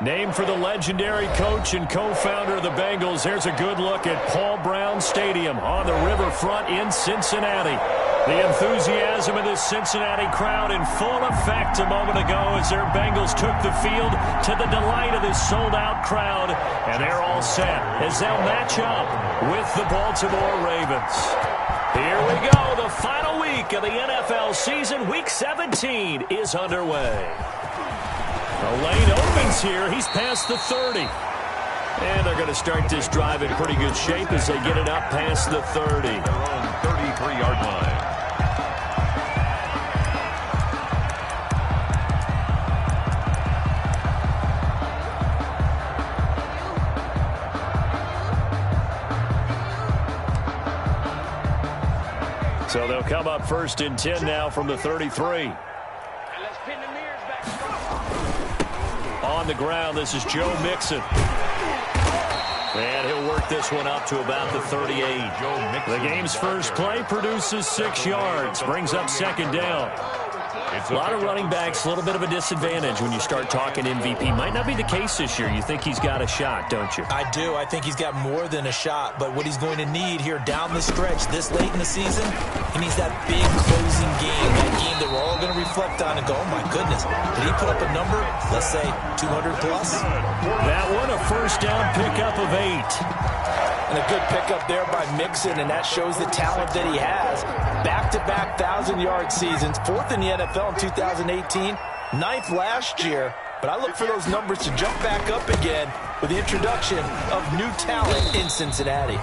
Named for the legendary coach and co-founder of the Bengals, there's a good look at Paul Brown Stadium on the riverfront in Cincinnati. The enthusiasm of this Cincinnati crowd in full effect a moment ago as their Bengals took the field to the delight of this sold-out crowd. And they're all set as they'll match up with the Baltimore Ravens. Here we go. The final week of the NFL season. Week 17 is underway. The lane opens here. He's past the 30. And they're going to start this drive in pretty good shape as they get it up past the 30. Their own 33-yard line. So they'll come up 1st and 10 now from the 33. On the ground, this is Joe Mixon. And he'll work this one up to about the 38. The game's first play produces 6 yards, brings up 2nd down. A lot of running backs, a little bit of a disadvantage when you start talking MVP. Might not be the case this year. You think he's got a shot, don't you? I do. I think he's got more than a shot. But what he's going to need here down the stretch this late in the season, he needs that big closing game, that game that we're all going to reflect on and go, oh, my goodness, did he put up a number, let's say, 200 plus? That one, a 1st down pickup of 8. And a good pickup there by Mixon, and that shows the talent that he has. Back-to-back 1,000-yard seasons, 4th in the NFL in 2018, 9th last year. But I look for those numbers to jump back up again with the introduction of new talent in Cincinnati.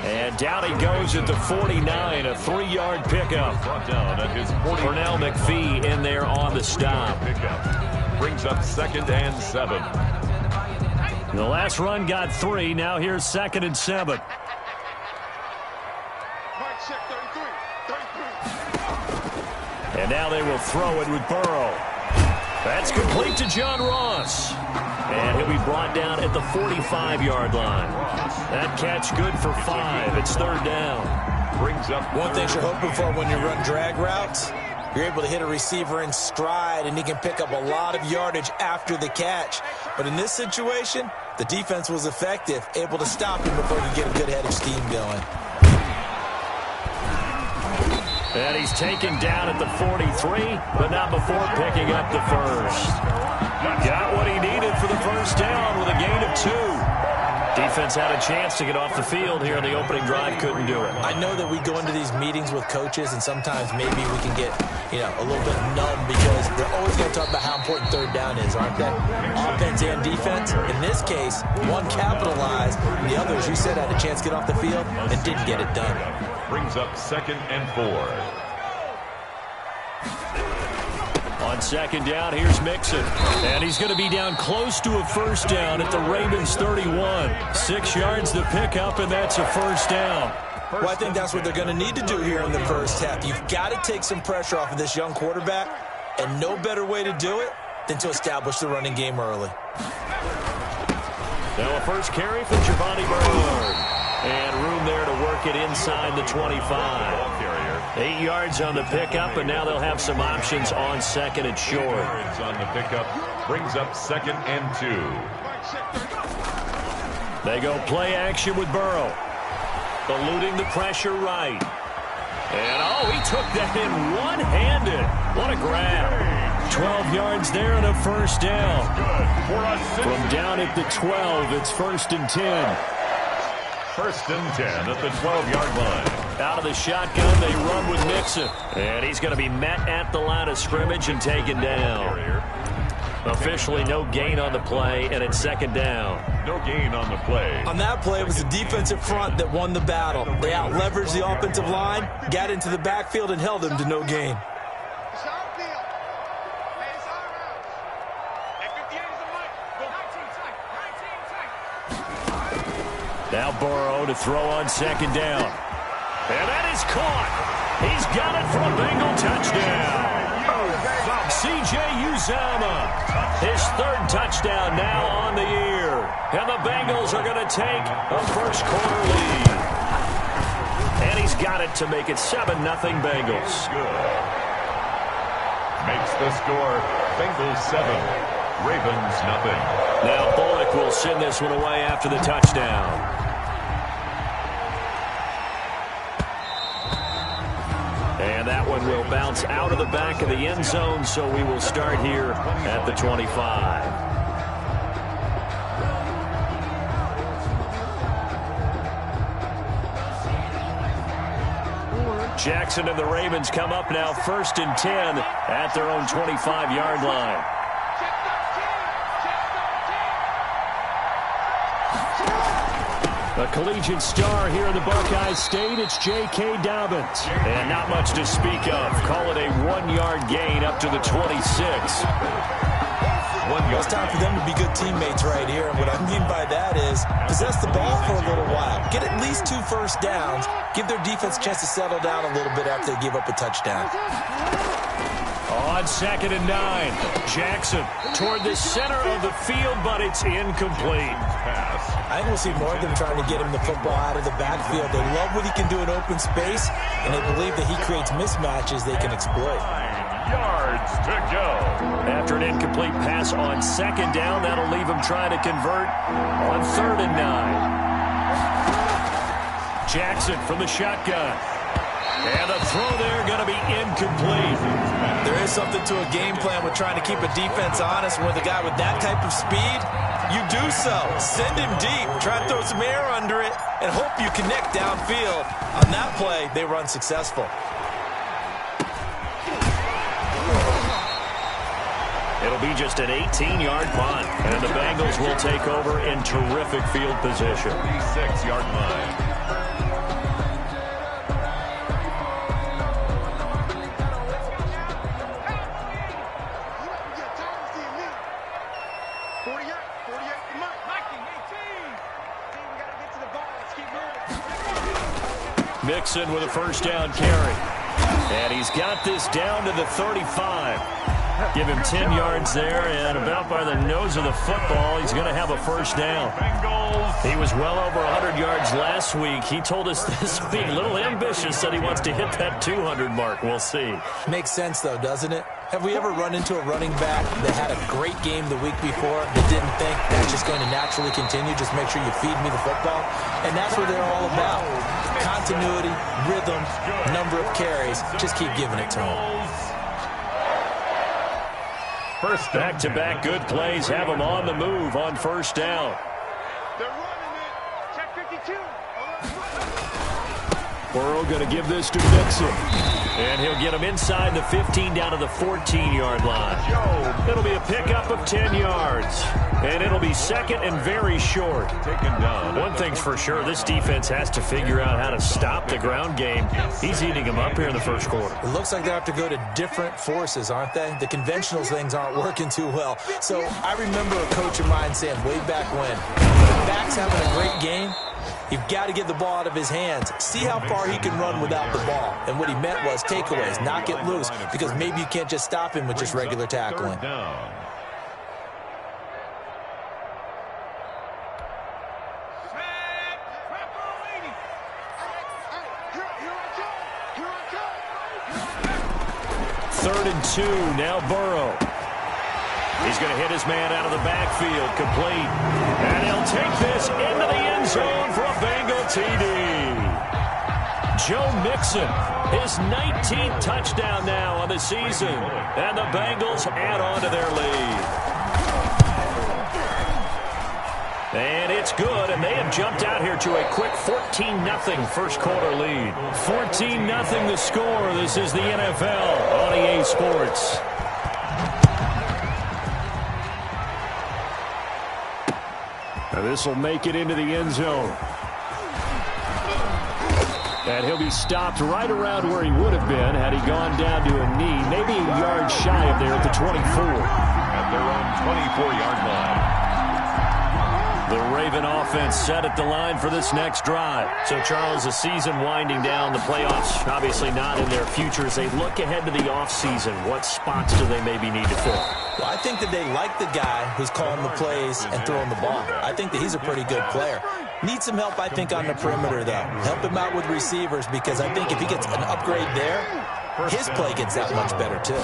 And down he goes at the 49, a 3-yard pickup. Brought down at his 40. Pernell McPhee in there on the stop. Pickup. Brings up 2nd and 7. The last run got 3. Now here's 2nd and 7. And now they will throw it with Burrow. That's complete to John Ross. And he'll be brought down at the 45-yard line. That catch good for 5. It's 3rd down. Brings up one thing you're hoping for when you run drag routes, you're able to hit a receiver in stride, and he can pick up a lot of yardage after the catch. But in this situation, the defense was effective, able to stop him before he could get a good head of steam going. And he's taken down at the 43, but not before picking up the 1st. Got what he needed for the 1st down with a gain of 2. Defense had a chance to get off the field here in the opening drive, couldn't do it. I know that we go into these meetings with coaches, and sometimes maybe we can get, a little bit numb because they're always going to talk about how important 3rd down is, aren't they? Offense and defense. In this case, one capitalized, and the other, as you said, had a chance to get off the field and didn't get it done. Brings up 2nd and 4. On 2nd down, here's Mixon. And he's going to be down close to a 1st down at the Ravens 31. 6 yards to pick up, and that's a 1st down. Well, I think that's what they're going to need to do here in the 1st half. You've got to take some pressure off of this young quarterback, and no better way to do it than to establish the running game early. Now a 1st carry for Giovanni Bernard. And room there to work it inside the 25. 8 yards on the pickup, and now they'll have some options on 2nd and short. 8 yards on the pickup. Brings up 2nd and 2. They go play action with Burrow. Eluding the pressure right. And, he took that in one-handed. What a grab. 12 yards there and a 1st down. From down at the 12, it's 1st and 10. 1st and 10 at the 12-yard line. Out of the shotgun, they run with Mixon. And he's going to be met at the line of scrimmage and taken down. Officially no gain on the play, and it's 2nd down. No gain on the play. On that play, it was the defensive front that won the battle. They out-leveraged the offensive line, got into the backfield, and held them to no gain. Now Burrow to throw on 2nd down. And that is caught. He's got it for a Bengal touchdown. C.J. Uzomah, his 3rd touchdown now on the year. And the Bengals are going to take a 1st quarter lead. And he's got it to make it 7-0 Bengals. Makes the score Bengals 7, Ravens, nothing. Now Bullock will send this one away after the touchdown. And that one will bounce out of the back of the end zone, so we will start here at the 25. Jackson and the Ravens come up now 1st and 10 at their own 25-yard line. A collegiate star here in the Buckeye State, it's J.K. Dobbins. And not much to speak of. Call it a 1-yard gain up to the 26. It's time for them to be good teammates right here. And what I mean by that is possess the ball for a little while. Get at least 2 first downs. Give their defense a chance to settle down a little bit after they give up a touchdown. On 2nd and 9, Jackson toward the center of the field, but it's incomplete. I think we'll see more of them trying to get him the football out of the backfield. They love what he can do in open space, and they believe that he creates mismatches they can exploit. 9 yards to go. After an incomplete pass on 2nd down, that'll leave him trying to convert on 3rd and 9. Jackson from the shotgun. And the throw there going to be incomplete. There is something to a game plan with trying to keep a defense honest. With a guy with that type of speed, you do so. Send him deep. Try to throw some air under it and hope you connect downfield. On that play, they were unsuccessful. It'll be just an 18-yard punt. And the Bengals will take over in terrific field position. 36-yard line. Mixon with a first down carry. And he's got this down to the 35. Give him 10 yards there, and about by the nose of the football, he's going to have a first down. He was well over 100 yards last week. He told us this being a little ambitious, said he wants to hit that 200 mark. We'll see. Makes sense, though, doesn't it? Have we ever run into a running back that had a great game the week before that didn't think that's just going to naturally continue? Just make sure you feed me the football. And that's what they're all about. Continuity, rhythm, number of carries. Just keep giving it to them. First back-to-back good plays have him on the move on first down. They're running it. Check 52. Burrow going to give this to Mixon. And he'll get him inside the 15 down to the 14-yard line. It'll be a pickup of 10 yards. And it'll be 2nd and very short. Taken down. One thing's for sure, this defense has to figure out how to stop the ground game. He's eating them up here in the first quarter. It looks like they have to go to different forces, aren't they? The conventional things aren't working too well. So I remember a coach of mine saying way back when the back's having a great game, you've got to get the ball out of his hands. See how far he can run without the ball. And what he meant was takeaways, knock it loose, because maybe you can't just stop him with just regular tackling. Third and 2, now Burrow. He's going to hit his man out of the backfield, complete. And he'll take this into the end zone for a Bengal TD. Joe Mixon, his 19th touchdown now on the season. And the Bengals add on to their lead. And it's good, and they have jumped out here to a quick 14-0 first quarter lead. 14-0 the score. This is the NFL on EA Sports. Now this will make it into the end zone. And he'll be stopped right around where he would have been had he gone down to a knee, maybe a yard shy of there at the 24. At their own 24-yard line. The Raven offense set at the line for this next drive. So, Charles, the season winding down, the playoffs obviously not in their future. As they look ahead to the offseason, what spots do they maybe need to fill? Well, I think that they like the guy who's calling the plays and throwing the ball. I think that he's a pretty good player. Needs some help, I think, on the perimeter, though. Help him out with receivers, because I think if he gets an upgrade there, his play gets that much better, too.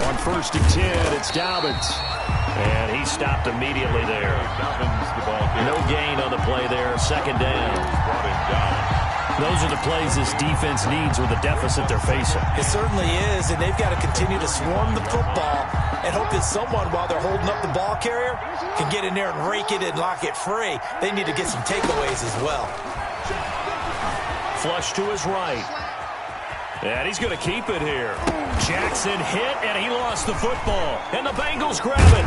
On 1st and 10, it's Dobbins. And he stopped immediately there. No gain on the play there. 2nd down. Those are the plays this defense needs with the deficit they're facing. It certainly is, and they've got to continue to swarm the football and hope that someone, while they're holding up the ball carrier, can get in there and rake it and lock it free. They need to get some takeaways as well. Flush to his right. And he's going to keep it here. Jackson hit, and he lost the football. And the Bengals grab it.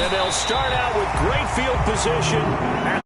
And they'll start out with great field position at